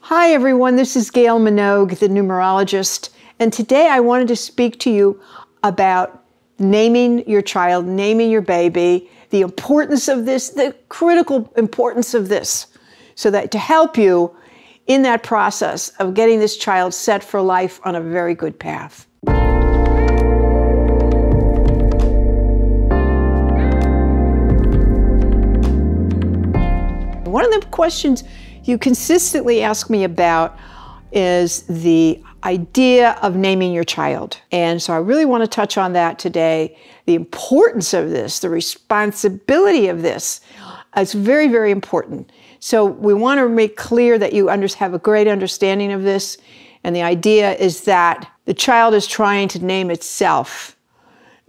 Hi everyone, this is Gail Minogue, the numerologist, and today I wanted to speak to you about naming your child, naming your baby, the importance of this, the critical importance of this, so that to help you in that process of getting this child set for life on a very good path. One of the questions you consistently ask me about is the idea of naming your child. And so I really want to touch on that today. The importance of this, the responsibility of this. It's very, very important. So we want to make clear that you have a great understanding of this. And the idea is that the child is trying to name itself,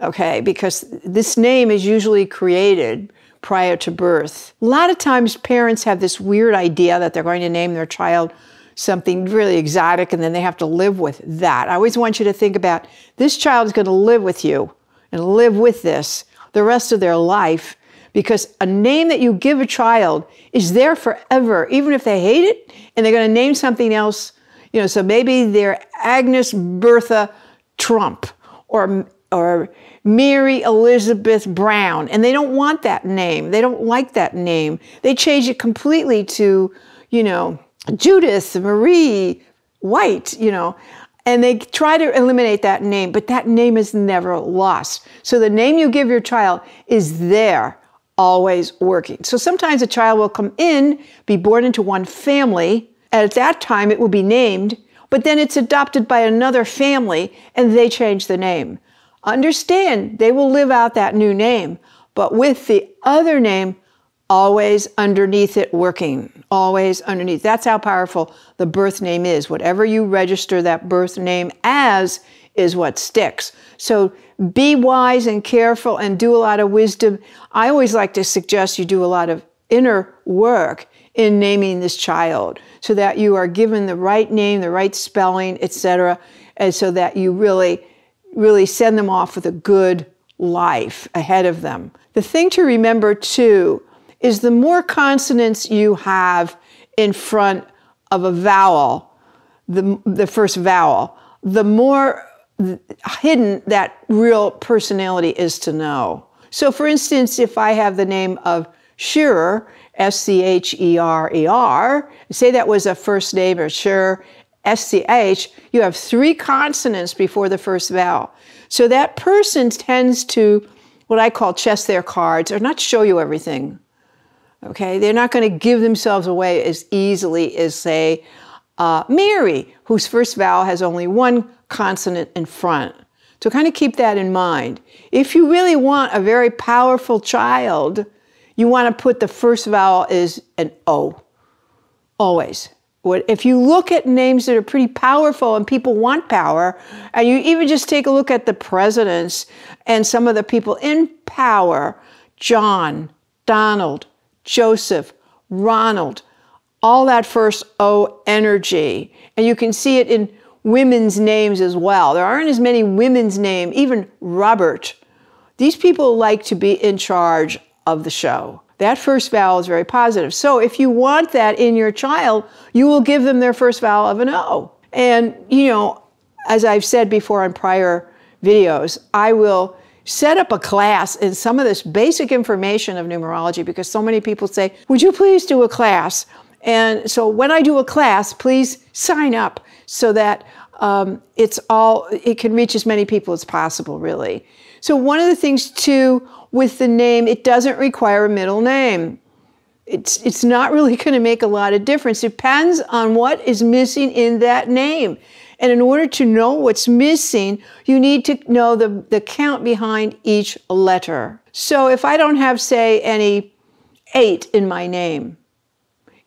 okay? Because this name is usually created prior to birth. A lot of times parents have this weird idea that they're going to name their child something really exotic and then they have to live with that. I always want you to think about this child is going to live with you and live with this the rest of their life, because a name that you give a child is there forever, even if they hate it and they're going to name something else. You know, so maybe they're Agnes Bertha Trump or Mary Elizabeth Brown, and they don't want that name. They don't like that name. They change it completely to, you know, Judith Marie White, you know, and they try to eliminate that name, but that name is never lost. So the name you give your child is there, always working. So sometimes a child will come in, be born into one family, and at that time it will be named, but then it's adopted by another family and they change the name. Understand, they will live out that new name, but with the other name always underneath it working, always underneath. That's how powerful the birth name is. Whatever you register that birth name as is what sticks. So be wise and careful and do a lot of wisdom. I always like to suggest you do a lot of inner work in naming this child so that you are given the right name, the right spelling, etc., and so that you really send them off with a good life ahead of them. The thing to remember too is the more consonants you have in front of a vowel, the first vowel, the more hidden that real personality is to know. So for instance, if I have the name of Scherer, S-C-H-E-R-E-R, say that was a first name, or Scherer, S-C-H, you have 3 consonants before the first vowel. So that person tends to, what I call chest their cards, or not show you everything. Okay, they're not going to give themselves away as easily as, say, Mary, whose first vowel has only 1 consonant in front. So kind of keep that in mind. If you really want a very powerful child, you want to put the first vowel is an O, always. If you look at names that are pretty powerful and people want power, and you even just take a look at the presidents and some of the people in power, John, Donald, Joseph, Ronald, all that first O energy. And you can see it in women's names as well. There aren't as many women's names, even Robert. These people like to be in charge of the show. That first vowel is very positive. So if you want that in your child, you will give them their first vowel of an O. And, you know, as I've said before on prior videos, I will set up a class in some of this basic information of numerology, because so many people say, would you please do a class? And so when I do a class, please sign up so that it can reach as many people as possible, really. So one of the things too, with the name, it doesn't require a middle name. It's not really going to make a lot of difference. It depends on what is missing in that name. And in order to know what's missing, you need to know the count behind each letter. So if I don't have, say, any 8 in my name,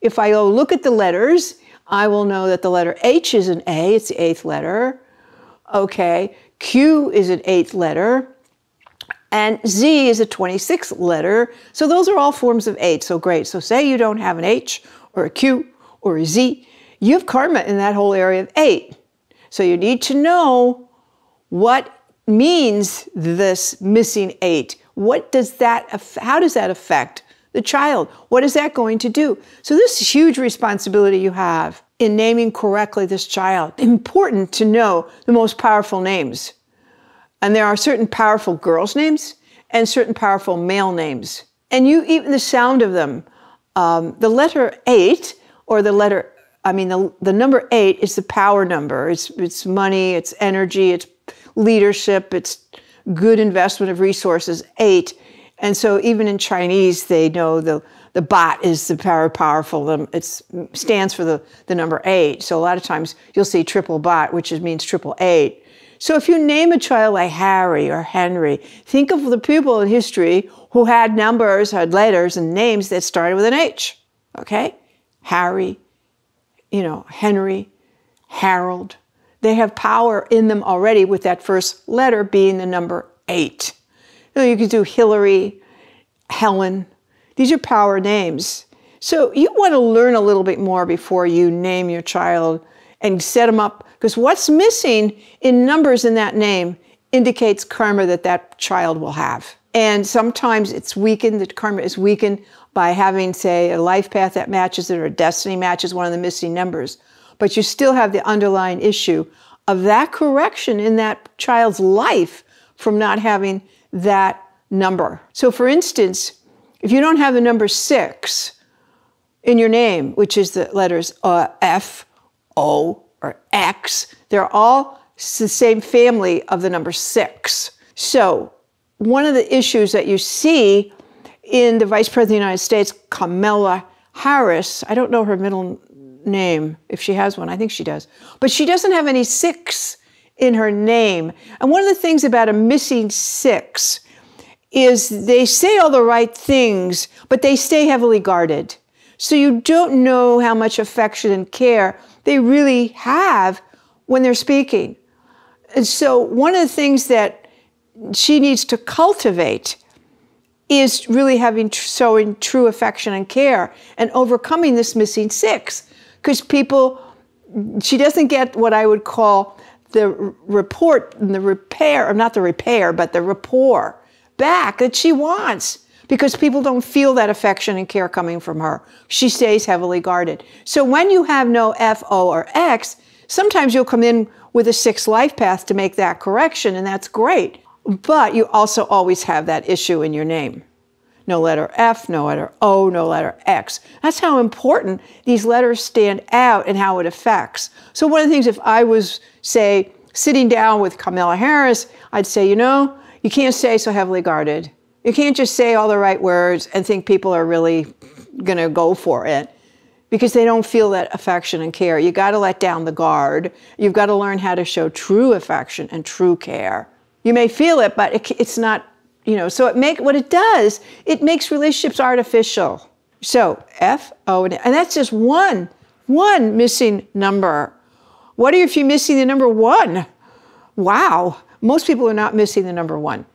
if I go look at the letters, I will know that the letter H is an A, it's the 8th letter. Okay, Q is an 8th letter. And Z is a 26th letter. So those are all forms of 8. So great. So say you don't have an H or a Q or a Z. You have karma in that whole area of 8. So you need to know what means this missing 8. What does that, how does that affect the child? What is that going to do? So this is a huge responsibility you have. in naming correctly this child. Important to know the most powerful names. And there are certain powerful girls' names and certain powerful male names. And even the sound of them, the letter 8, or the number 8 is the power number. It's money, it's energy, it's leadership, it's good investment of resources, 8. And so even in Chinese, they know the bot is the powerful. It stands for the number 8. So a lot of times you'll see triple bot, which means 888. So if you name a child like Harry or Henry, think of the people in history who had numbers, had letters and names that started with an H, okay? Harry, Henry, Harold. They have power in them already with that first letter being the number 8. You could do Hillary, Helen. These are power names. So you want to learn a little bit more before you name your child and set them up, because what's missing in numbers in that name indicates karma that child will have. And sometimes it's weakened, the karma is weakened by having, say, a life path that matches it, or a destiny matches one of the missing numbers. But you still have the underlying issue of that correction in that child's life from not having that number. So for instance, if you don't have the number 6 in your name, which is the letters F, O, or X, they're all the same family of the number 6. So one of the issues that you see in the Vice President of the United States, Kamala Harris, I don't know her middle name, if she has one, I think she does, but she doesn't have any 6 in her name. And one of the things about a missing 6 is they say all the right things, but they stay heavily guarded. So you don't know how much affection and care they really have when they're speaking. And so one of the things that she needs to cultivate is really showing true affection and care and overcoming this missing 6. Because she doesn't get what I would call the report and the repair, or not the repair, but the rapport back that she wants, because people don't feel that affection and care coming from her. She stays heavily guarded. So when you have no F, O, or X, sometimes you'll come in with a 6 life path to make that correction, and that's great. But you also always have that issue in your name. No letter F, no letter O, no letter X. That's how important these letters stand out and how it affects. So one of the things, if I was, say, sitting down with Kamala Harris, I'd say, you can't stay so heavily guarded. You can't just say all the right words and think people are really going to go for it, because they don't feel that affection and care. You got to let down the guard. You've got to learn how to show true affection and true care. You may feel it, but it's not, so what it does, it makes relationships artificial. So F, O, and that's just one missing number. What if you're missing the number 1? Wow. Most people are not missing the number 1.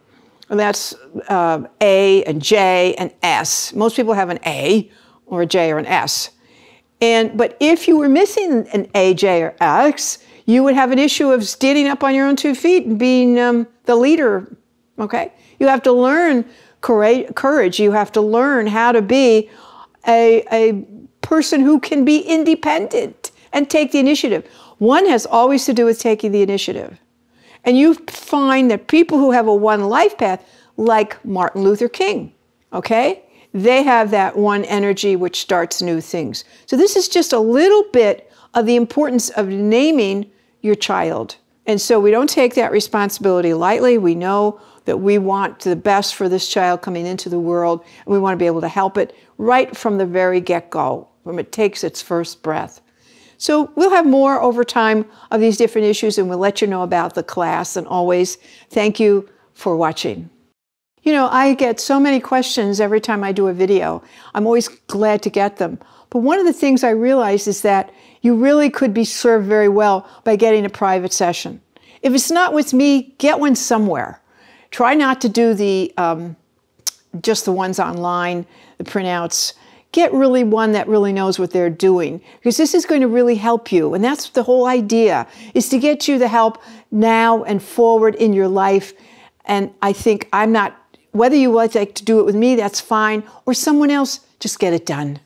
And that's A and J and S. Most people have an A or a J or an S. But if you were missing an A, J, or X, you would have an issue of standing up on your own 2 feet and being the leader, okay? You have to learn courage. You have to learn how to be a person who can be independent and take the initiative. 1 has always to do with taking the initiative. And you find that people who have a 1 life path, like Martin Luther King, okay? They have that 1 energy which starts new things. So this is just a little bit of the importance of naming your child. And so we don't take that responsibility lightly. We know that we want the best for this child coming into the world, and we want to be able to help it right from the very get-go, when it takes its first breath. So we'll have more over time of these different issues, and we'll let you know about the class. And always, thank you for watching. I get so many questions every time I do a video. I'm always glad to get them. But one of the things I realize is that you really could be served very well by getting a private session. If it's not with me, get one somewhere. Try not to do just the ones online, the printouts. Get really one that really knows what they're doing, because this is going to really help you. And that's the whole idea, is to get you the help now and forward in your life. And I think whether you would like to do it with me, that's fine, or someone else, just get it done.